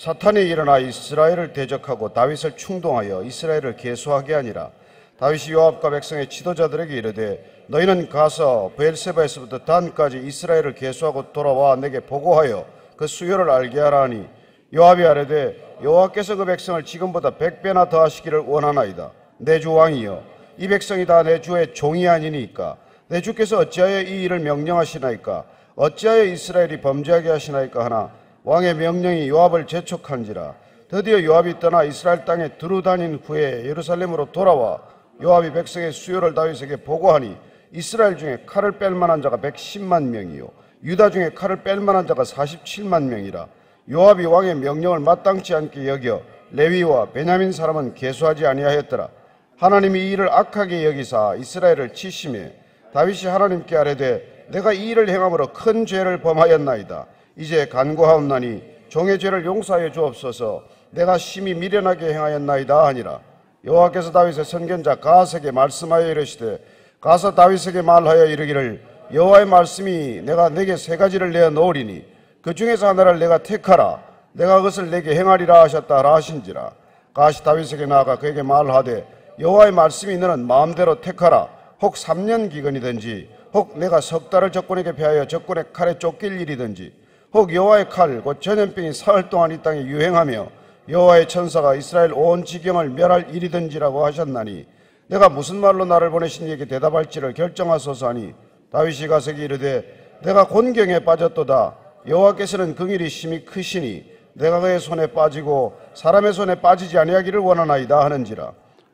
사탄이 일어나 이스라엘을 대적하고 다윗을 충동하여 이스라엘을 계수하게 하니라. 다윗이 요압과 백성의 지도자들에게 이르되 너희는 가서 브엘세바에서부터 단까지 이스라엘을 계수하고 돌아와 내게 보고하여 그 수요를 알게 하라 하니 요압이 아뢰되 여호와께서 그 백성을 지금보다 100배나 더하시기를 원하나이다. 내 주 왕이여, 이 백성이 다 내 주의 종이 아니니까 내 주께서 어찌하여 이 일을 명령하시나이까? 어찌하여 이스라엘이 범죄하게 하시나이까 하나 왕의 명령이 요압을 재촉한지라. 드디어 요압이 떠나 이스라엘 땅에 두루 다닌 후에 예루살렘으로 돌아와 요압이 백성의 수요를 다윗에게 보고하니 이스라엘 중에 칼을 뺄 만한 자가 110만 명이요 유다 중에 칼을 뺄 만한 자가 47만 명이라. 요압이 왕의 명령을 마땅치 않게 여겨 레위와 베냐민 사람은 계수하지 아니하였더라. 하나님이 이 일을 악하게 여기사 이스라엘을 치심해 다윗이 하나님께 아뢰되 내가 이 일을 행함으로 큰 죄를 범하였나이다. 이제 간구하옵나니 종의 죄를 용서하여 주옵소서. 내가 심히 미련하게 행하였나이다 하니라. 여호와께서 다윗의 선견자 갓에게 말씀하여 이르시되 가서 다윗에게 말하여 이르기를 여호와의 말씀이 내가 내게 세 가지를 내어 놓으리니 그 중에서 하나를 내가 택하라. 내가 그것을 내게 행하리라 하셨다 하라 하신지라. 갓이 다윗에게 나아가 그에게 말하되 여호와의 말씀이 너는 마음대로 택하라. 혹 3년 기근이든지 혹 내가 석 달을 적군에게 패하여 적군의 칼에 쫓길 일이든지 혹 여호와의 칼 곧 전염병이 사흘 동안 이 땅에 유행하며 여호와의 천사가 이스라엘 온 지경을 멸할 일이든지라고 하셨나니 내가 무슨 말로 나를 보내신 이에게 대답할지를 결정하소서 하니 다윗이 갓에게 이르되 내가 곤경에 빠졌도다. 여호와께서는 긍휼이 심히 크시니 내가 그의 손에 빠지고 사람의 손에 빠지지 아니하기를 원하나이다 하는지라.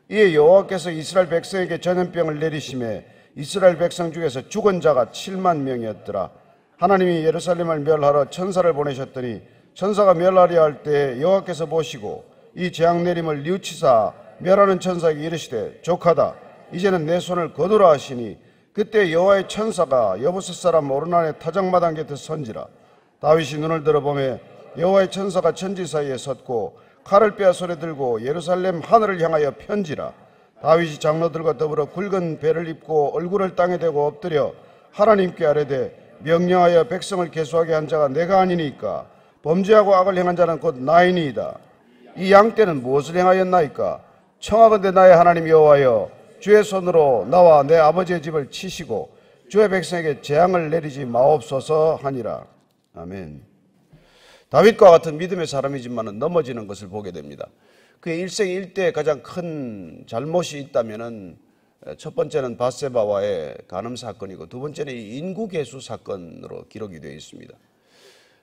이에 여호와께서 이스라엘 백성에게 전염병을 내리심에 이스라엘 백성 중에서 죽은 자가 7만 명이었더라. 하나님이 예루살렘을 멸하러 천사를 보내셨더니 천사가 멸하려 할 때 여호와께서 보시고 이 재앙 내림을 뉘우치사 멸하는 천사에게 이르시되 족하다. 이제는 내 손을 거두라 하시니 그때 여호와의 천사가 여부스 사람 오르난의 타작마당 곁에 선지라. 다윗이 눈을 들어보매 여호와의 천사가 천지 사이에 섰고 칼을 빼어 손에 들고 예루살렘 하늘을 향하여 편지라. 다윗이 장로들과 더불어 굵은 배를 입고 얼굴을 땅에 대고 엎드려 하나님께 아뢰되 명령하여 백성을 계수하게 한 자가 내가 아니니까 범죄하고 악을 행한 자는 곧 나이니이다. 이 양떼는 무엇을 행하였나이까? 청하건대 나의 하나님 여호와여, 주의 손으로 나와 내 아버지의 집을 치시고 주의 백성에게 재앙을 내리지 마옵소서 하니라. 아멘. 다윗과 같은 믿음의 사람이지만 넘어지는 것을 보게 됩니다. 그의 일생 일대에 가장 큰 잘못이 있다면 첫 번째는 밧세바와의 간음 사건이고 두 번째는 인구 계수 사건으로 기록이 되어 있습니다.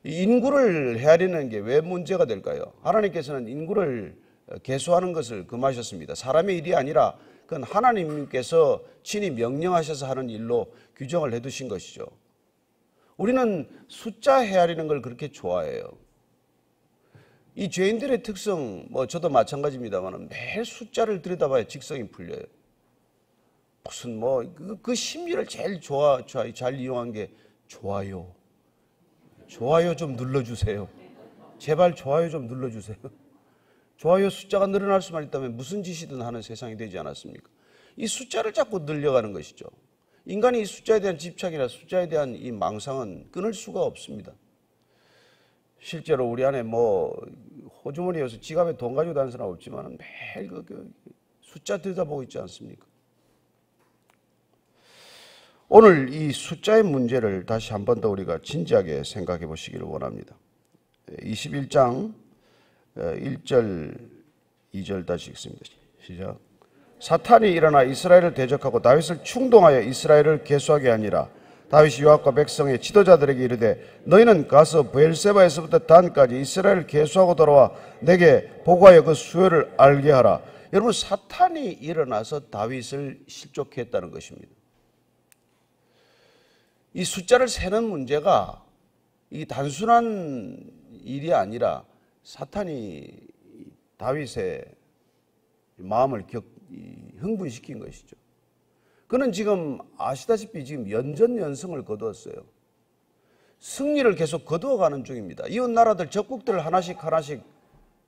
이 인구를 헤아리는 게 왜 문제가 될까요? 하나님께서는 인구를 계수하는 것을 금하셨습니다. 사람의 일이 아니라 그건 하나님께서 친히 명령하셔서 하는 일로 규정을 해두신 것이죠. 우리는 숫자 헤아리는 걸 그렇게 좋아해요. 이 죄인들의 특성, 저도 마찬가지입니다만 매일 숫자를 들여다봐야 직성이 풀려요. 무슨 그 심리를 제일 잘 이용한 게 좋아요. 좋아요 좀 눌러주세요. 제발 좋아요 좀 눌러주세요. 좋아요 숫자가 늘어날 수만 있다면 무슨 짓이든 하는 세상이 되지 않았습니까? 이 숫자를 자꾸 늘려가는 것이죠. 인간이 이 숫자에 대한 집착이나 숫자에 대한 이 망상은 끊을 수가 없습니다. 실제로 우리 안에 호주머니에서 지갑에 돈 가지고 다니는 사람 없지만 매일 그 숫자 들여다보고 있지 않습니까? 오늘 이 숫자의 문제를 다시 한 번 더 우리가 진지하게 생각해 보시기를 원합니다. 21장 1절 2절 다시 읽습니다. 시작. 사탄이 일어나 이스라엘을 대적하고 다윗을 충동하여 이스라엘을 계수하게 하니라. 다윗이 요압과 백성의 지도자들에게 이르되 너희는 가서 브엘세바에서부터 단까지 이스라엘을 계수하고 돌아와 내게 보고하여 그 수요를 알게 하라. 여러분, 사탄이 일어나서 다윗을 실족해 했다는 것입니다. 이 숫자를 세는 문제가 이 단순한 일이 아니라 사탄이 다윗의 마음을 흥분시킨 것이죠. 그는 지금 아시다시피 지금 연전연승을 거두었어요. 승리를 계속 거두어가는 중입니다. 이웃 나라들 적국들을 하나씩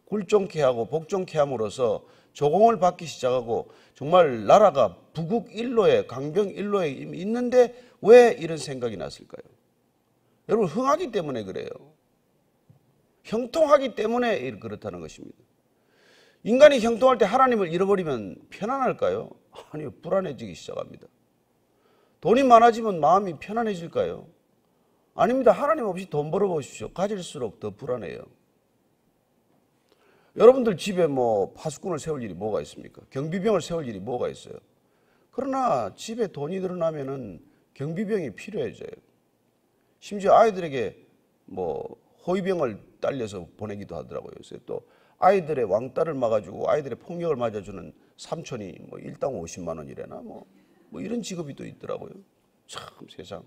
굴종케 하고 복종케 함으로써 조공을 받기 시작하고 정말 나라가 부국일로에 강병일로에 있는데 왜 이런 생각이 났을까요? 여러분, 흥하기 때문에 그래요. 형통하기 때문에 그렇다는 것입니다. 인간이 형통할 때 하나님을 잃어버리면 편안할까요? 아니요, 불안해지기 시작합니다. 돈이 많아지면 마음이 편안해질까요? 아닙니다. 하나님 없이 돈 벌어보십시오. 가질수록 더 불안해요. 여러분들 집에 뭐 파수꾼을 세울 일이 뭐가 있습니까? 경비병을 세울 일이 뭐가 있어요? 그러나 집에 돈이 늘어나면은 경비병이 필요해져요. 심지어 아이들에게 뭐 호위병을 딸려서 보내기도 하더라고요. 그래서 또 아이들의 왕따를 막아주고 아이들의 폭력을 맞아주는 삼촌이 뭐 일당 50만 원이래나 뭐 이런 직업이 또 있더라고요. 참 세상.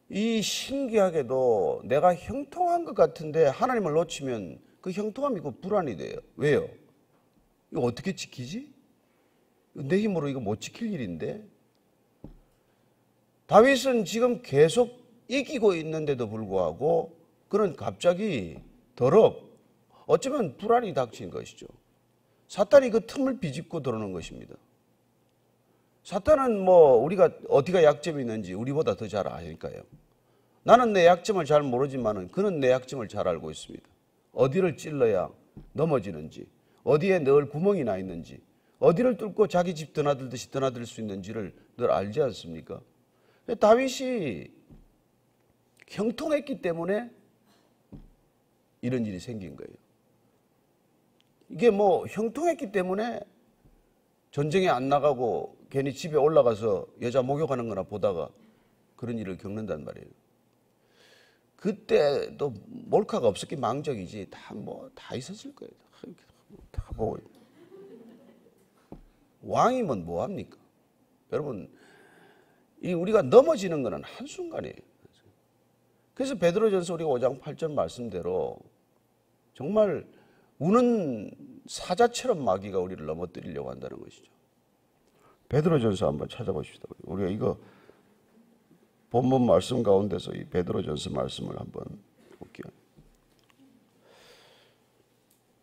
이 신기하게도 내가 형통한 것 같은데 하나님을 놓치면 그 형통함이 그 불안이 돼요. 왜요? 이거 어떻게 지키지? 내 힘으로 이거 못 지킬 일인데. 다윗은 지금 계속 이기고 있는데도 불구하고 그는 갑자기 어쩌면 불안이 닥친 것이죠. 사탄이 그 틈을 비집고 들어오는 것입니다. 사탄은 뭐 우리가 어디가 약점이 있는지 우리보다 더 잘 아니까요. 나는 내 약점을 잘 모르지만은 그는 내 약점을 잘 알고 있습니다. 어디를 찔러야 넘어지는지, 어디에 늘 구멍이 나 있는지, 어디를 뚫고 자기 집 드나들듯이 드나들 수 있는지를 늘 알지 않습니까? 다윗이 형통했기 때문에 이런 일이 생긴 거예요. 이게 뭐 형통했기 때문에 전쟁에 안 나가고 괜히 집에 올라가서 여자 목욕하는 거나 보다가 그런 일을 겪는단 말이에요. 그때도 몰카가 없었기 망정이지 다 있었을 거예요. 다 보고. 왕이면 뭐합니까? 여러분, 우리가 넘어지는 거는 한순간이에요. 그래서 베드로전서 우리가 5장 8절 말씀대로 정말 우는 사자처럼 마귀가 우리를 넘어뜨리려고 한다는 것이죠. 베드로전서 한번 찾아보십시다. 우리가 이거 본문 말씀 가운데서 이 베드로전서 말씀을 한번 볼게요.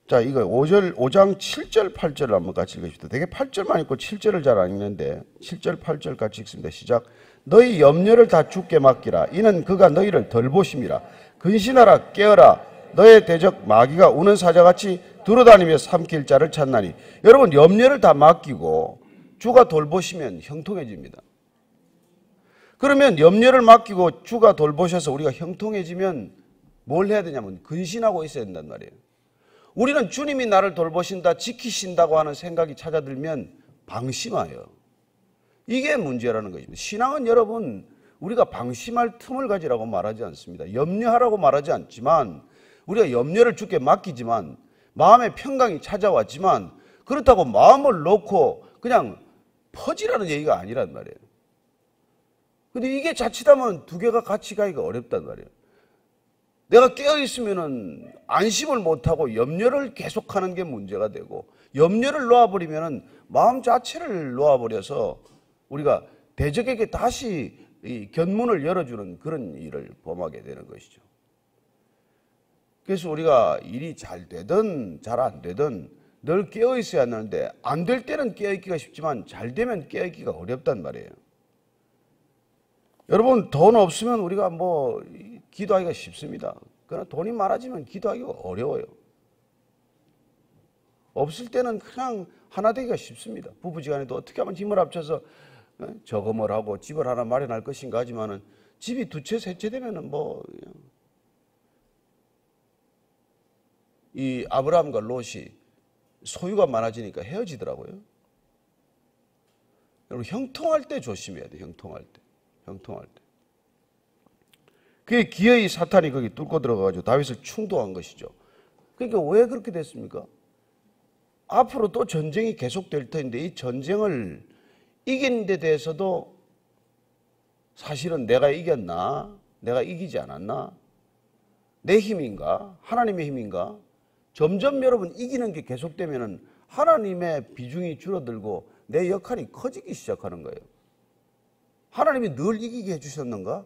자, 이거 5장 7절 8절을 한번 같이 읽읍시다. 되게 8절만 읽고 7절을 잘 안 읽는데 7절 8절 같이 읽습니다. 시작. 너희 염려를 다 주께 맡기라. 이는 그가 너희를 덜 보심이라. 근신하라 깨어라. 너의 대적 마귀가 우는 사자같이 두루다니며 삼킬 자를 찾나니. 여러분, 염려를 다 맡기고 주가 돌보시면 형통해집니다. 그러면 염려를 맡기고 주가 돌보셔서 우리가 형통해지면 뭘 해야 되냐면 근신하고 있어야 된단 말이에요. 우리는 주님이 나를 돌보신다, 지키신다고 하는 생각이 찾아들면 방심해요. 이게 문제라는 것입니다. 신앙은 여러분, 우리가 방심할 틈을 가지라고 말하지 않습니다. 염려하라고 말하지 않지만 우리가 염려를 주께 맡기지만 마음의 평강이 찾아왔지만 그렇다고 마음을 놓고 그냥 퍼지라는 얘기가 아니란 말이에요. 근데 이게 자칫하면 두 개가 같이 가기가 어렵단 말이에요. 내가 깨어있으면 안심을 못하고 염려를 계속하는 게 문제가 되고 염려를 놓아버리면 마음 자체를 놓아버려서 우리가 대적에게 다시 이 견문을 열어주는 그런 일을 범하게 되는 것이죠. 그래서 우리가 일이 잘 되든 잘 안 되든 늘 깨어있어야 하는데 안 될 때는 깨어있기가 쉽지만 잘 되면 깨어있기가 어렵단 말이에요. 여러분, 돈 없으면 우리가 기도하기가 쉽습니다. 그러나 돈이 많아지면 기도하기가 어려워요. 없을 때는 그냥 하나 되기가 쉽습니다. 부부지간에도 어떻게 하면 힘을 합쳐서 저금을 하고 집을 하나 마련할 것인가 하지만은 집이 두 채, 세 채 되면은 이 아브라함과 롯이 소유가 많아지니까 헤어지더라고요. 여러분, 형통할 때 조심해야 돼요. 형통할 때. 그게 기어이 사탄이 거기 뚫고 들어가가지고 다윗을 충동한 것이죠. 그러니까 왜 그렇게 됐습니까? 앞으로 또 전쟁이 계속될 터인데 이 전쟁을 이기는 데 대해서도 사실은 내가 이겼나? 내가 이기지 않았나? 내 힘인가? 하나님의 힘인가? 점점 여러분 이기는 게 계속되면은 하나님의 비중이 줄어들고 내 역할이 커지기 시작하는 거예요. 하나님이 늘 이기게 해주셨는가?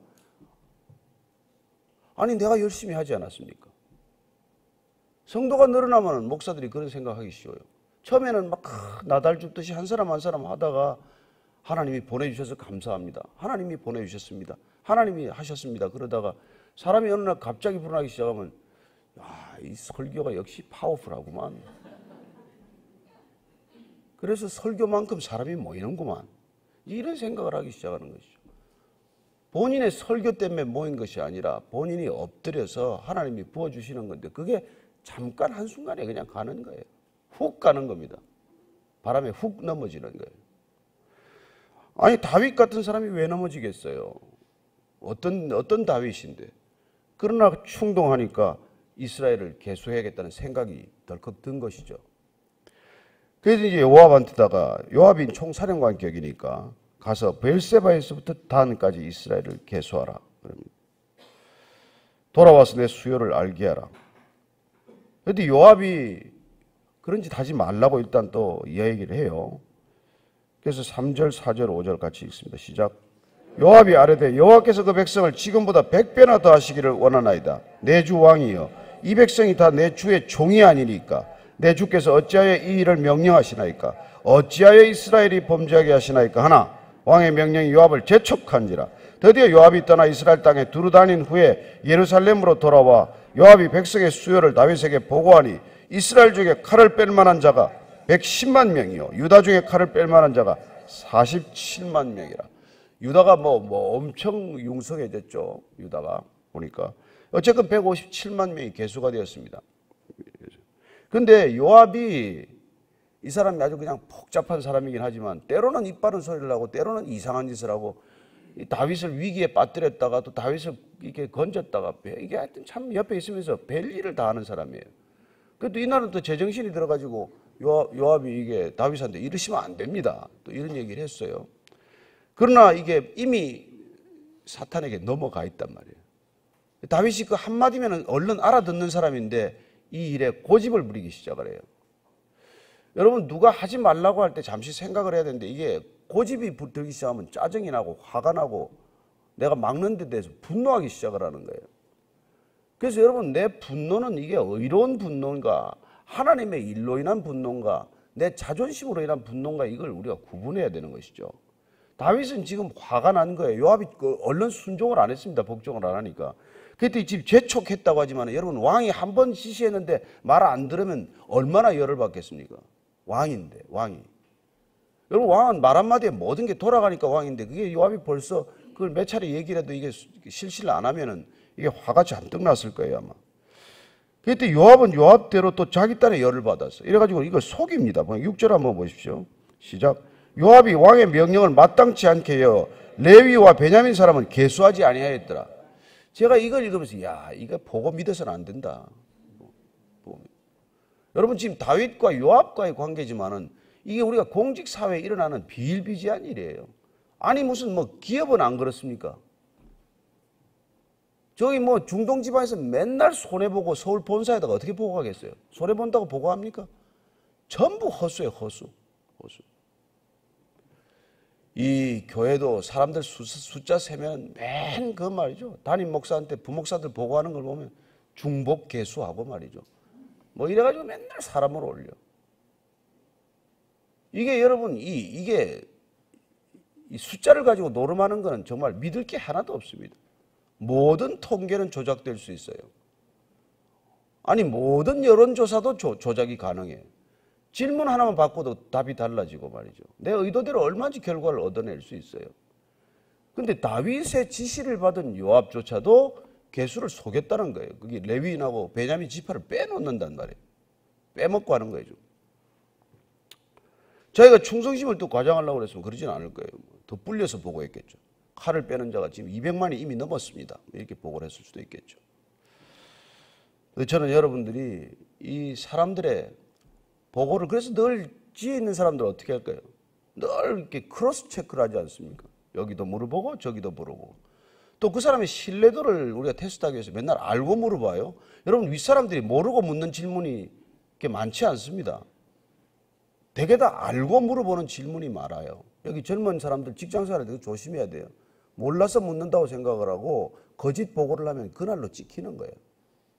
아니, 내가 열심히 하지 않았습니까? 성도가 늘어나면 목사들이 그런 생각하기 쉬워요. 처음에는 막 나달 줍듯이 한 사람 한 사람 하다가 하나님이 보내주셔서 감사합니다. 하나님이 보내주셨습니다. 하나님이 하셨습니다. 그러다가 사람이 어느 날 갑자기 불어나기 시작하면 야, 이 설교가 역시 파워풀하구만. 그래서 설교만큼 사람이 모이는구만. 이런 생각을 하기 시작하는 것이죠. 본인의 설교 때문에 모인 것이 아니라 본인이 엎드려서 하나님이 부어주시는 건데 그게 잠깐 한순간에 그냥 가는 거예요. 훅 가는 겁니다. 바람에 훅 넘어지는 거예요. 아니 다윗 같은 사람이 왜 넘어지겠어요? 어떤 다윗인데. 그러나 충동하니까 이스라엘을 계수해야겠다는 생각이 덜컥 든 것이죠. 그래서 이제 요압한테다가 요압이 총사령관격이니까 가서 베엘세바에서부터 단까지 이스라엘을 계수하라. 돌아와서 내 수요를 알게 하라. 그런데 요압이 그런 짓 하지 말라고 일단 또 이야기를 해요. 그래서 3절, 4절, 5절 같이 읽습니다. 시작. 요압이 아뢰되 여호와께서 그 백성을 지금보다 100배나 더 하시기를 원하나이다. 내 주 왕이여 이 백성이 다 내 주의 종이 아니니까 내 주께서 어찌하여 이 일을 명령하시나이까? 어찌하여 이스라엘이 범죄하게 하시나이까? 하나 왕의 명령이 요압을 재촉한지라. 드디어 요압이 떠나 이스라엘 땅에 두루 다닌 후에 예루살렘으로 돌아와 요압이 백성의 수요를 다윗에게 보고하니 이스라엘 중에 칼을 뺄 만한 자가 110만 명이요 유다 중에 칼을 뺄 만한 자가 47만 명이라. 유다가 뭐 엄청 융성해졌죠. 유다가 보니까 어쨌든 157만 명이 계수가 되었습니다. 근데 요압이 이 사람이 아주 그냥 복잡한 사람이긴 하지만 때로는 입 바른 소리를 하고 때로는 이상한 짓을 하고 다윗을 위기에 빠뜨렸다가 또 다윗을 이렇게 건졌다가 이게 하여튼 참 옆에 있으면서 별일을 다 하는 사람이에요. 그래도 이날은 또 제정신이 들어가지고 요압이 이게 다윗한테 이러시면 안 됩니다. 또 이런 얘기를 했어요. 그러나 이게 이미 사탄에게 넘어가 있단 말이에요. 다윗이 그 한마디면 얼른 알아듣는 사람인데 이 일에 고집을 부리기 시작을 해요. 여러분 누가 하지 말라고 할 때 잠시 생각을 해야 되는데 이게 고집이 들기 시작하면 짜증이 나고 화가 나고 내가 막는 데 대해서 분노하기 시작을 하는 거예요. 그래서 여러분 내 분노는 이게 의로운 분노인가 하나님의 일로 인한 분노인가 내 자존심으로 인한 분노인가 이걸 우리가 구분해야 되는 것이죠. 다윗은 지금 화가 난 거예요. 요압이 얼른 순종을 안 했습니다. 복종을 안 하니까. 그때 지금 재촉했다고 하지만 여러분 왕이 한 번 지시했는데 말 안 들으면 얼마나 열을 받겠습니까? 왕인데 왕이. 여러분 왕은 말 한마디에 모든 게 돌아가니까 왕인데 그게 요압이 벌써 그걸 몇 차례 얘기를 해도 이게 실시를 안 하면은 이게 화가 잔뜩 났을 거예요 아마. 그때 요압은 요압대로 또 자기 딴에 열을 받았어. 이래가지고 이걸 속입니다. 6절 한번 보십시오. 시작. 요압이 왕의 명령을 마땅치 않게 여 레위와 베냐민 사람은 계수하지 아니하였더라. 제가 이걸 읽으면서 야 이거 보고 믿어서는 안 된다. 여러분 지금 다윗과 요압과의 관계지만은 이게 우리가 공직사회에 일어나는 비일비재한 일이에요. 아니 무슨 뭐 기업은 안 그렇습니까? 저기 뭐 중동 지방에서 맨날 손해보고 서울 본사에다가 어떻게 보고하겠어요? 손해본다고 보고합니까? 전부 허수예요. 허수. 이 교회도 사람들 숫자 세면 맨 그 말이죠. 담임 목사한테 부목사들 보고하는 걸 보면 중복 개수하고 말이죠. 뭐 이래가지고 맨날 사람을 올려. 이게 여러분 이게 이 숫자를 가지고 노름하는 거는 정말 믿을 게 하나도 없습니다. 모든 통계는 조작될 수 있어요. 아니 모든 여론조사도 조작이 가능해요. 질문 하나만 바꿔도 답이 달라지고 말이죠. 내 의도대로 얼마든지 결과를 얻어낼 수 있어요. 그런데 다윗의 지시를 받은 요압조차도 개수를 속였다는 거예요. 그게 레위인하고 베냐민 지파를 빼놓는단 말이에요. 빼먹고 하는 거예요. 저희가 충성심을 또 과장하려고 그랬으면 그러진 않을 거예요. 더 불려서 보고했겠죠. 칼을 빼는 자가 지금 200만이 이미 넘었습니다. 이렇게 보고를 했을 수도 있겠죠. 저는 여러분들이 이 사람들의 보고를 그래서 늘 지혜 있는 사람들 어떻게 할까요? 늘 이렇게 크로스 체크를 하지 않습니까? 여기도 물어보고 저기도 물어보고 또 그 사람의 신뢰도를 우리가 테스트하기 위해서 맨날 알고 물어봐요. 여러분 윗사람들이 모르고 묻는 질문이 그렇게 많지 않습니다. 대개 다 알고 물어보는 질문이 많아요. 여기 젊은 사람들 직장생활에 되게 조심해야 돼요. 몰라서 묻는다고 생각을 하고 거짓 보고를 하면 그날로 찍히는 거예요.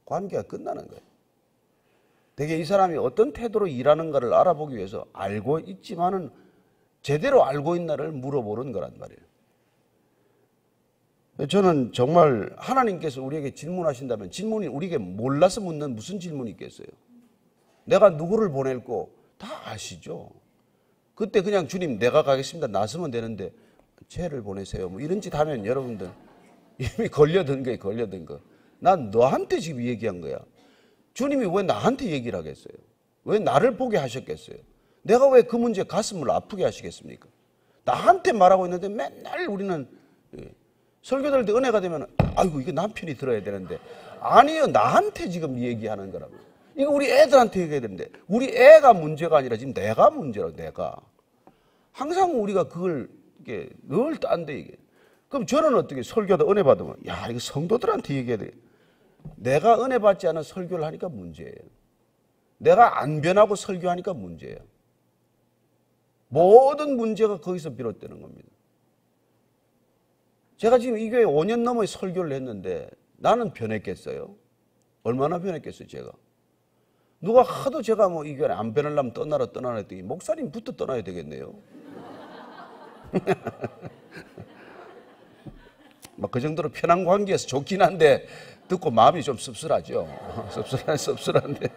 관계가 끝나는 거예요. 대개 이 사람이 어떤 태도로 일하는가를 알아보기 위해서 알고 있지만은 제대로 알고 있나를 물어보는 거란 말이에요. 저는 정말 하나님께서 우리에게 질문하신다면 질문이 우리에게 몰라서 묻는 무슨 질문이 있겠어요? 내가 누구를 보낼고 다 아시죠? 그때 그냥 주님 내가 가겠습니다 나서면 되는데 쟤를 보내세요 뭐 이런 짓 하면 여러분들 이미 걸려든 거예요. 걸려든 거. 난 너한테 지금 얘기한 거야. 주님이 왜 나한테 얘기를 하겠어요? 왜 나를 보게 하셨겠어요? 내가 왜 그 문제에 가슴을 아프게 하시겠습니까? 나한테 말하고 있는데 맨날 우리는 설교 들을 때 은혜가 되면 아이고 이거 남편이 들어야 되는데 아니요 나한테 지금 얘기하는 거라고. 이거 우리 애들한테 얘기해야 되는데 우리 애가 문제가 아니라 지금 내가 문제라고. 내가 항상 우리가 그걸 이게 늘 딴데 얘기해. 그럼 저는 어떻게 설교하다 은혜 받으면 야 이거 성도들한테 얘기해야 돼. 내가 은혜 받지 않은 설교를 하니까 문제예요. 내가 안 변하고 설교하니까 문제예요. 모든 문제가 거기서 비롯되는 겁니다. 제가 지금 이 교회 5년 넘어 설교를 했는데 나는 변했겠어요? 얼마나 변했겠어요 제가? 누가 하도 제가 뭐 이 교회 안 변하려면 떠나라 했더니 목사님부터 떠나야 되겠네요. 막 그 정도로 편한 관계에서 좋긴 한데 듣고 마음이 좀 씁쓸하죠. 씁쓸한데.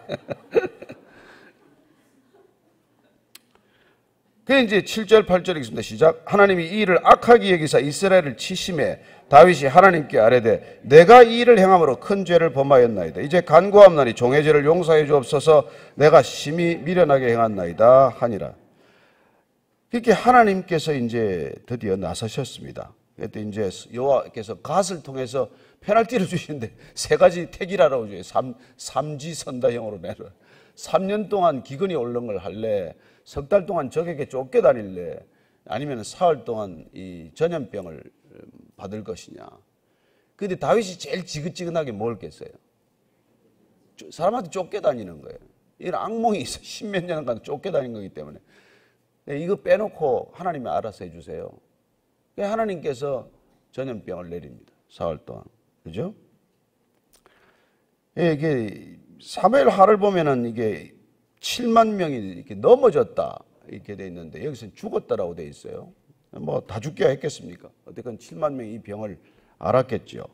그 이제 7절 8절 읽습니다. 시작. 하나님이 이 일을 악하게 여기사 이스라엘을 치심해 다윗이 하나님께 아뢰되 내가 이 일을 행함으로 큰 죄를 범하였나이다. 이제 간구함나니 종의 죄를 용서해 주옵소서. 내가 심히 미련하게 행한나이다 하니라. 그렇게 하나님께서 이제 드디어 나서셨습니다. 그때 이제 여호와께서 갓을 통해서 페널티를 주시는데 세 가지 택이라고 줘요. 삼지선다형으로 내려. 3년 동안 기근이 오른 걸 할래? 석 달 동안 적에게 쫓겨다닐래? 아니면 사흘 동안 이 전염병을 받을 것이냐? 근데 다윗이 제일 지긋지긋하게 뭘 겠어요? 사람한테 쫓겨다니는 거예요. 이런 악몽이 있어. 10몇 년간 쫓겨다닌 거기 때문에. 이거 빼놓고 하나님이 알아서 해주세요. 하나님께서 전염병을 내립니다. 사흘 동안. 그죠? 이게 사무엘 하를 보면은 이게 7만 명이 이렇게 넘어졌다. 이렇게 돼 있는데 여기서는 죽었다라고 돼 있어요. 뭐 다 죽게 했겠습니까? 어쨌든 7만 명이 이 병을 알았겠죠.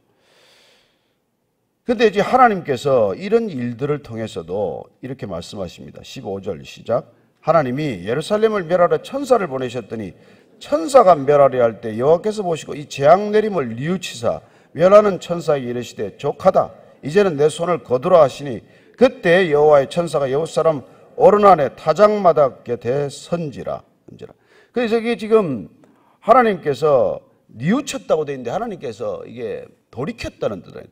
근데 이제 하나님께서 이런 일들을 통해서도 이렇게 말씀하십니다. 15절 시작. 하나님이 예루살렘을 멸하러 천사를 보내셨더니 천사가 멸하려 할 때 여호와께서 보시고 이 재앙 내림을 뉘우치사 멸하는 천사에게 이르시되 족하다. 이제는 내 손을 거두라 하시니 그때 여호와의 천사가 여호사람 오르난의 타작마당 곁에 선지라. 그래서 이게 지금 하나님께서 뉘우쳤다고 되어 있는데 하나님께서 이게 돌이켰다는 뜻이에요.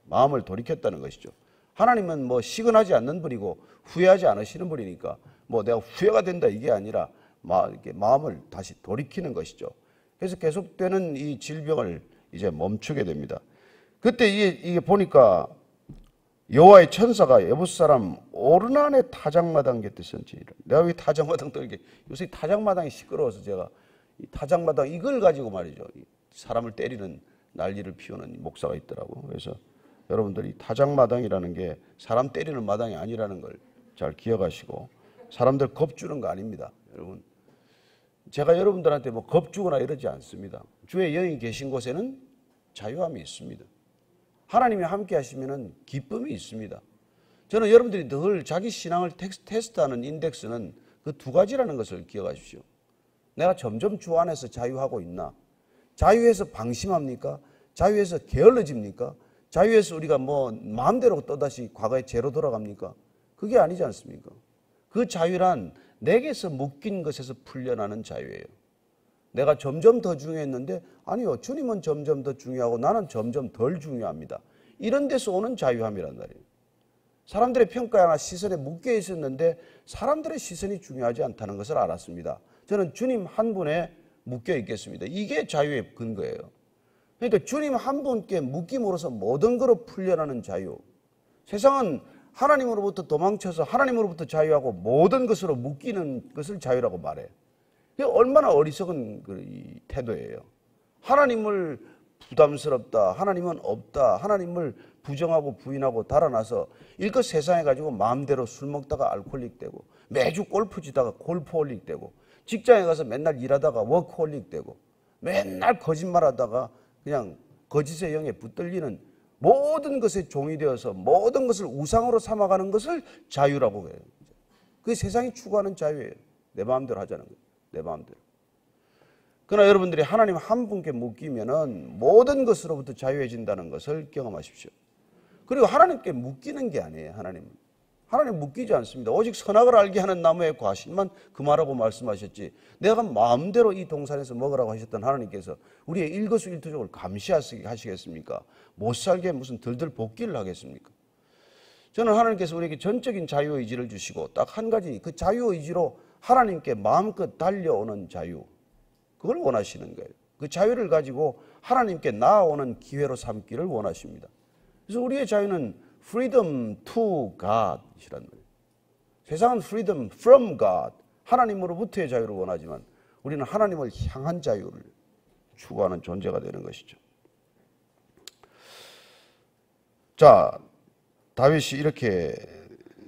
마음을 돌이켰다는 것이죠. 하나님은 뭐 시근하지 않는 분이고 후회하지 않으시는 분이니까 뭐 내가 후회가 된다 이게 아니라 이렇게 마음을 다시 돌이키는 것이죠. 그래서 계속되는 이 질병을 이제 멈추게 됩니다. 그때 이게 보니까 여호와의 천사가 여붓 사람 오르난의 타작마당 곁에 선지라. 내가 왜 타작마당 또 이렇게 요새 타작마당이 시끄러워서 제가 이 타작마당 이걸 가지고 말이죠. 사람을 때리는 난리를 피우는 목사가 있더라고. 그래서 여러분들이 타작마당이라는 게 사람 때리는 마당이 아니라는 걸 잘 기억하시고 사람들 겁주는 거 아닙니다. 여러분 제가 여러분들한테 뭐 겁주거나 이러지 않습니다. 주의 영이 계신 곳에는 자유함이 있습니다. 하나님이 함께 하시면 기쁨이 있습니다. 저는 여러분들이 늘 자기 신앙을 테스트하는 인덱스는 그 두 가지라는 것을 기억하십시오. 내가 점점 주 안에서 자유하고 있나? 자유에서 방심합니까? 자유에서 게을러집니까? 자유에서 우리가 뭐 마음대로 또다시 과거의 죄로 돌아갑니까? 그게 아니지 않습니까? 그 자유란 내게서 묶인 것에서 풀려나는 자유예요. 내가 점점 더 중요했는데 아니요. 주님은 점점 더 중요하고 나는 점점 덜 중요합니다. 이런 데서 오는 자유함이란 말이에요. 사람들의 평가나 시선에 묶여 있었는데 사람들의 시선이 중요하지 않다는 것을 알았습니다. 저는 주님 한 분에 묶여 있겠습니다. 이게 자유의 근거예요. 그러니까 주님 한 분께 묶임으로써 모든 것으로 풀려나는 자유. 세상은 하나님으로부터 도망쳐서 하나님으로부터 자유하고 모든 것으로 묶이는 것을 자유라고 말해요. 이게 얼마나 어리석은 이 태도예요. 하나님을 부담스럽다, 하나님은 없다, 하나님을 부정하고 부인하고 달아나서 일껏 세상에 가지고 마음대로 술 먹다가 알코올릭 되고 매주 골프 치다가 골프홀릭 되고 직장에 가서 맨날 일하다가 워크홀릭 되고 맨날 거짓말하다가 그냥 거짓의 영에 붙들리는 모든 것에 종이 되어서 모든 것을 우상으로 삼아가는 것을 자유라고 해요. 그게 세상이 추구하는 자유예요. 내 마음대로 하자는 거예요. 내 마음대로. 그러나 여러분들이 하나님 한 분께 묶이면은 모든 것으로부터 자유해진다는 것을 경험하십시오. 그리고 하나님께 묶이는 게 아니에요. 하나님 묶이지 않습니다. 오직 선악을 알게 하는 나무의 과실만 금하라고 말씀하셨지, 내가 마음대로 이 동산에서 먹으라고 하셨던 하나님께서 우리의 일거수일투족을 감시하시겠습니까? 못 살게 무슨 들들 볶기를 하겠습니까? 저는 하나님께서 우리에게 전적인 자유의지를 주시고 딱 한 가지, 그 자유의지로 하나님께 마음껏 달려오는 자유, 그걸 원하시는 거예요. 그 자유를 가지고 하나님께 나아오는 기회로 삼기를 원하십니다. 그래서 우리의 자유는 freedom to God이란 말이에요. 세상은 freedom from God, 하나님으로부터의 자유를 원하지만 우리는 하나님을 향한 자유를 추구하는 존재가 되는 것이죠. 자, 다윗이 이렇게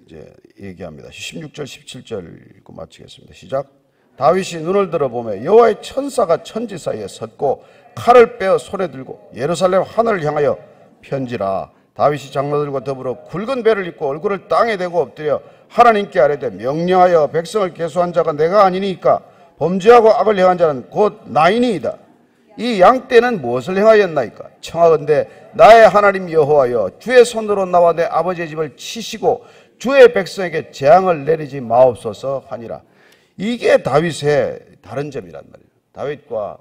이제 얘기합니다. 16절, 17절 읽고 마치겠습니다. 시작. 다윗이 눈을 들어보며 여호와의 천사가 천지 사이에 섰고 칼을 빼어 손에 들고 예루살렘 하늘을 향하여 편지라. 다윗이 장로들과 더불어 굵은 배를 입고 얼굴을 땅에 대고 엎드려 하나님께 아뢰되 명령하여 백성을 계수한 자가 내가 아니니까 범죄하고 악을 행한 자는 곧 나이니이다. 이 양떼는 무엇을 행하였나이까? 청하건대 나의 하나님 여호와여, 주의 손으로 나와 내 아버지의 집을 치시고 주의 백성에게 재앙을 내리지 마옵소서 하니라. 이게 다윗의 다른 점이란 말이에요. 다윗과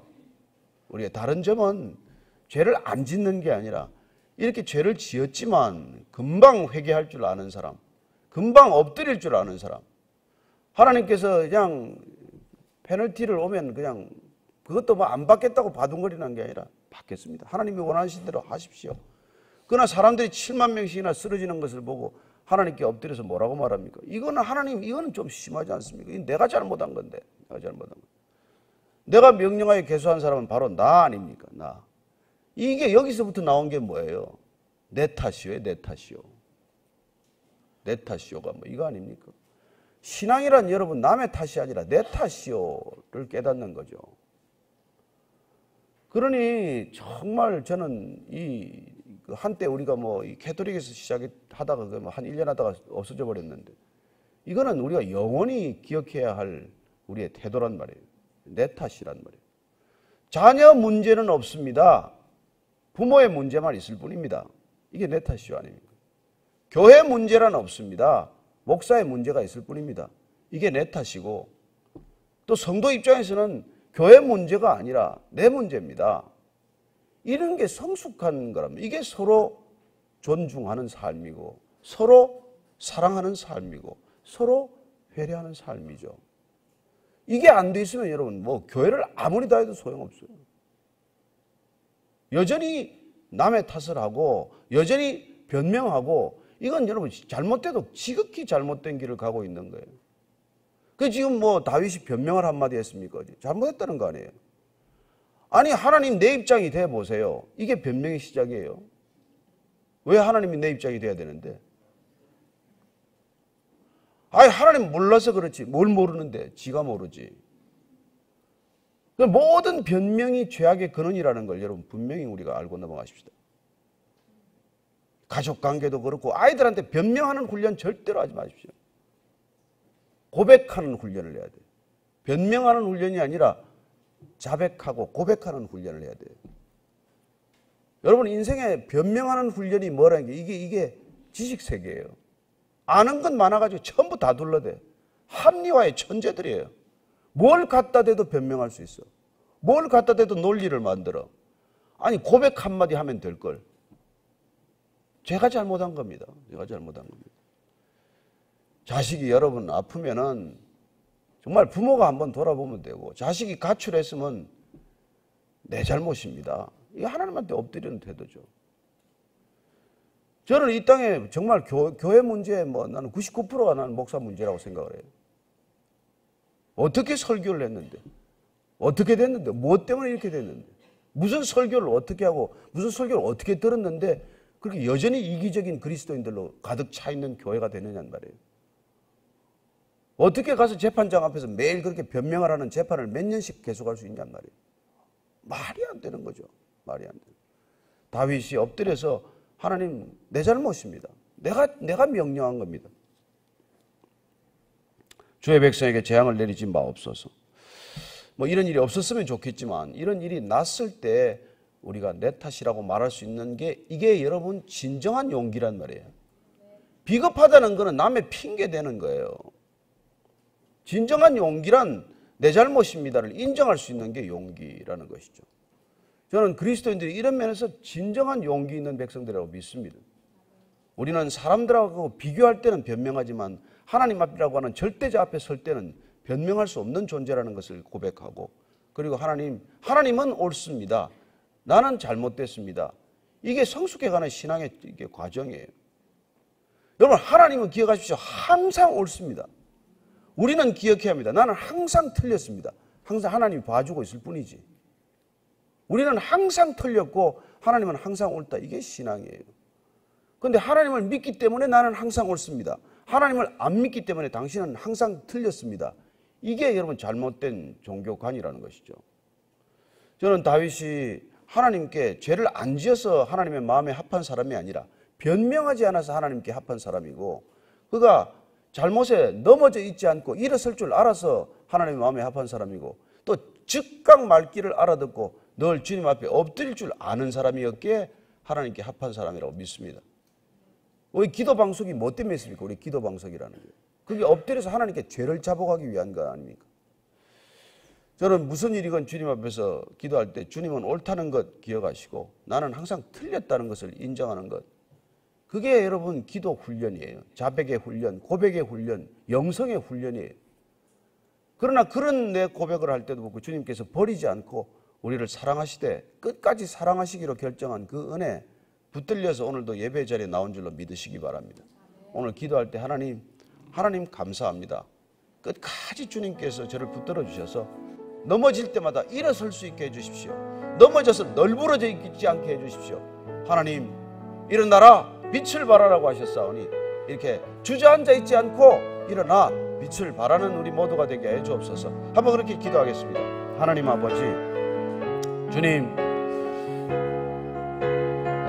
우리의 다른 점은 죄를 안 짓는 게 아니라 이렇게 죄를 지었지만 금방 회개할 줄 아는 사람, 금방 엎드릴 줄 아는 사람. 하나님께서 그냥 페널티를 오면 그냥 그것도 뭐 안 받겠다고 바둥거리는 게 아니라 받겠습니다. 하나님이 원하시는 대로 하십시오. 그러나 사람들이 7만 명씩이나 쓰러지는 것을 보고 하나님께 엎드려서 뭐라고 말합니까? 이거는 하나님, 이거는 좀 심하지 않습니까? 이건 내가 잘못한 건데, 내가 잘못한 거. 내가 명령하여 계수한 사람은 바로 나 아닙니까? 나. 이게 여기서부터 나온 게 뭐예요? 내 탓이요, 내 탓이요. 내 탓이요가 뭐 이거 아닙니까? 신앙이란 여러분 남의 탓이 아니라 내 탓이요를 깨닫는 거죠. 그러니 정말 저는 이 한때 우리가 뭐 이 캐톨릭에서 시작하다가 한 1년 하다가 없어져 버렸는데, 이거는 우리가 영원히 기억해야 할 우리의 태도란 말이에요. 내 탓이란 말이에요. 자녀 문제는 없습니다. 부모의 문제만 있을 뿐입니다. 이게 내 탓이요 아닙니까? 교회 문제란 없습니다. 목사의 문제가 있을 뿐입니다. 이게 내 탓이고, 또 성도 입장에서는 교회 문제가 아니라 내 문제입니다. 이런 게 성숙한 거랍니다. 이게 서로 존중하는 삶이고 서로 사랑하는 삶이고 서로 회개하는 삶이죠. 이게 안 돼 있으면 여러분 뭐 교회를 아무리 다해도 소용없어요. 여전히 남의 탓을 하고 여전히 변명하고, 이건 여러분 잘못돼도 지극히 잘못된 길을 가고 있는 거예요. 그 지금 뭐 다윗이 변명을 한마디 했습니까? 잘못했다는 거 아니에요. 아니 하나님 내 입장이 돼 보세요. 이게 변명의 시작이에요. 왜 하나님이 내 입장이 돼야 되는데? 아니 하나님 몰라서 그렇지. 뭘 모르는데? 지가 모르지. 모든 변명이 죄악의 근원이라는 걸 여러분 분명히 우리가 알고 넘어가십시다. 가족관계도 그렇고 아이들한테 변명하는 훈련 절대로 하지 마십시오. 고백하는 훈련을 해야 돼요. 변명하는 훈련이 아니라 자백하고 고백하는 훈련을 해야 돼요. 여러분 인생에 변명하는 훈련이 뭐라는 게 이게 지식세계예요. 아는 건 많아가지고 전부 다 둘러대. 합리화의 천재들이에요. 뭘 갖다 대도 변명할 수 있어. 뭘 갖다 대도 논리를 만들어. 아니 고백 한마디 하면 될걸. 제가 잘못한 겁니다. 제가 잘못한 겁니다. 자식이 여러분 아프면은 정말 부모가 한번 돌아보면 되고, 자식이 가출했으면 내 잘못입니다. 이게 하나님한테 엎드리는 태도죠. 저는 이 땅에 정말 교회 문제 나는 99%가 나는 목사 문제라고 생각을 해요. 어떻게 설교를 했는데, 어떻게 됐는데, 무엇 때문에 이렇게 됐는데, 무슨 설교를 어떻게 하고 무슨 설교를 어떻게 들었는데 그렇게 여전히 이기적인 그리스도인들로 가득 차 있는 교회가 되느냐는 말이에요. 어떻게 가서 재판장 앞에서 매일 그렇게 변명을 하는 재판을 몇 년씩 계속할 수 있냔 말이에요. 말이 안 되는 거죠. 말이 안 돼요. 다윗이 엎드려서 하나님 내 잘못입니다. 내가 명령한 겁니다. 주의 백성에게 재앙을 내리지 마옵소서. 뭐 이런 일이 없었으면 좋겠지만 이런 일이 났을 때 우리가 내 탓이라고 말할 수 있는 게 이게 여러분 진정한 용기란 말이에요. 비겁하다는 거는 남의 핑계 대는 거예요. 진정한 용기란 내 잘못입니다를 인정할 수 있는 게 용기라는 것이죠. 저는 그리스도인들이 이런 면에서 진정한 용기 있는 백성들이라고 믿습니다. 우리는 사람들하고 비교할 때는 변명하지만 하나님 앞이라고 하는 절대자 앞에 설 때는 변명할 수 없는 존재라는 것을 고백하고, 그리고 하나님은 옳습니다. 나는 잘못됐습니다. 이게 성숙해가는 신앙의 이게 과정이에요. 여러분, 하나님은 기억하십시오. 항상 옳습니다. 우리는 기억해야 합니다. 나는 항상 틀렸습니다. 항상 하나님이 봐주고 있을 뿐이지. 우리는 항상 틀렸고 하나님은 항상 옳다. 이게 신앙이에요. 그런데 하나님을 믿기 때문에 나는 항상 옳습니다. 하나님을 안 믿기 때문에 당신은 항상 틀렸습니다. 이게 여러분 잘못된 종교관이라는 것이죠. 저는 다윗이 하나님께 죄를 안 지어서 하나님의 마음에 합한 사람이 아니라 변명하지 않아서 하나님께 합한 사람이고, 그가 잘못에 넘어져 있지 않고 일어설 줄 알아서 하나님의 마음에 합한 사람이고, 또 즉각 말귀를 알아듣고 늘 주님 앞에 엎드릴 줄 아는 사람이었기에 하나님께 합한 사람이라고 믿습니다. 우리 기도 방석이 뭐 때문에 있습니까? 우리 기도 방석이라는 게 그게 엎드려서 하나님께 죄를 자복하기 위한 거 아닙니까? 저는 무슨 일이건 주님 앞에서 기도할 때 주님은 옳다는 것 기억하시고 나는 항상 틀렸다는 것을 인정하는 것, 그게 여러분 기도 훈련이에요. 자백의 훈련, 고백의 훈련, 영성의 훈련이에요. 그러나 그런 내 고백을 할 때도 보고 주님께서 버리지 않고 우리를 사랑하시되 끝까지 사랑하시기로 결정한 그 은혜 붙들려서 오늘도 예배 자리에 나온 줄로 믿으시기 바랍니다. 오늘 기도할 때 하나님 감사합니다. 끝까지 주님께서 저를 붙들어 주셔서 넘어질 때마다 일어설 수 있게 해주십시오. 넘어져서 널브러져 있지 않게 해주십시오. 하나님, 일어나라, 빛을 발하라고 하셨사오니 이렇게 주저앉아 있지 않고 일어나 빛을 발하는 우리 모두가 되게 해주옵소서. 한번 그렇게 기도하겠습니다. 하나님 아버지, 주님,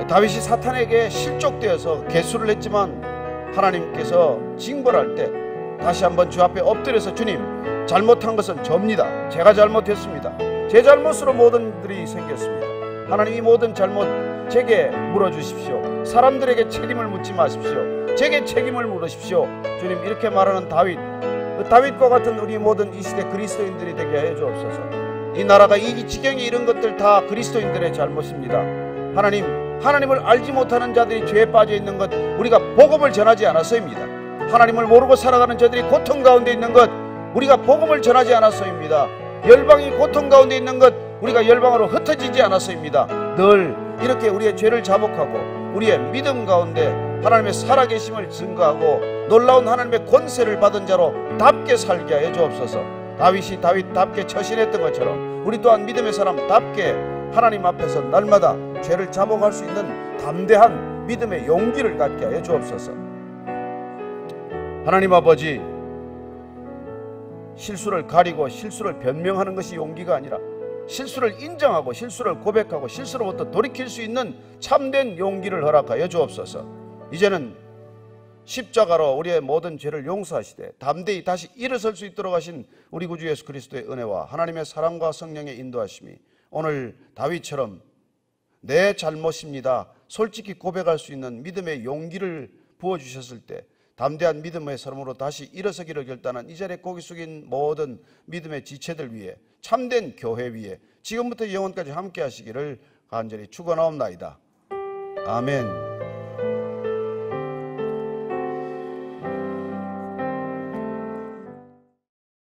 다윗이 사탄에게 실족되어서 개수를 했지만 하나님께서 징벌할 때 다시 한번 주 앞에 엎드려서 주님, 잘못한 것은 접니다. 제가 잘못했습니다. 제 잘못으로 모든 일이 생겼습니다. 하나님, 이 모든 잘못 제게 물어주십시오. 사람들에게 책임을 묻지 마십시오. 제게 책임을 물으십시오. 주님, 이렇게 말하는 다윗과 같은 우리 모든 이 시대 그리스도인들이 되게 해 주옵소서. 이 나라가 이 지경에 이런 것들 다 그리스도인들의 잘못입니다. 하나님을 알지 못하는 자들이 죄에 빠져 있는 것, 우리가 복음을 전하지 않아서입니다. 하나님을 모르고 살아가는 자들이 고통 가운데 있는 것, 우리가 복음을 전하지 않아서입니다. 열방이 고통 가운데 있는 것, 우리가 열방으로 흩어지지 않아서입니다. 늘 이렇게 우리의 죄를 자복하고 우리의 믿음 가운데 하나님의 살아계심을 증거하고 놀라운 하나님의 권세를 받은 자로 답게 살게 해 주옵소서. 다윗이 다윗답게 처신했던 것처럼 우리 또한 믿음의 사람답게 하나님 앞에서 날마다 죄를 자복할 수 있는 담대한 믿음의 용기를 갖게 해 주옵소서. 하나님 아버지, 실수를 가리고 실수를 변명하는 것이 용기가 아니라 실수를 인정하고 실수를 고백하고 실수로부터 돌이킬 수 있는 참된 용기를 허락하여 주옵소서. 이제는 십자가로 우리의 모든 죄를 용서하시되 담대히 다시 일어설 수 있도록 하신 우리 구주 예수 그리스도의 은혜와 하나님의 사랑과 성령의 인도하심이 오늘 다윗처럼 내 잘못입니다, 솔직히 고백할 수 있는 믿음의 용기를 부어주셨을 때 담대한 믿음의 사람으로 다시 일어서기를 결단한 이 자리에 고개 숙인 모든 믿음의 지체들 위해, 참된 교회 위에 지금부터 영원까지 함께 하시기를 간절히 축원하옵나이다. 아멘.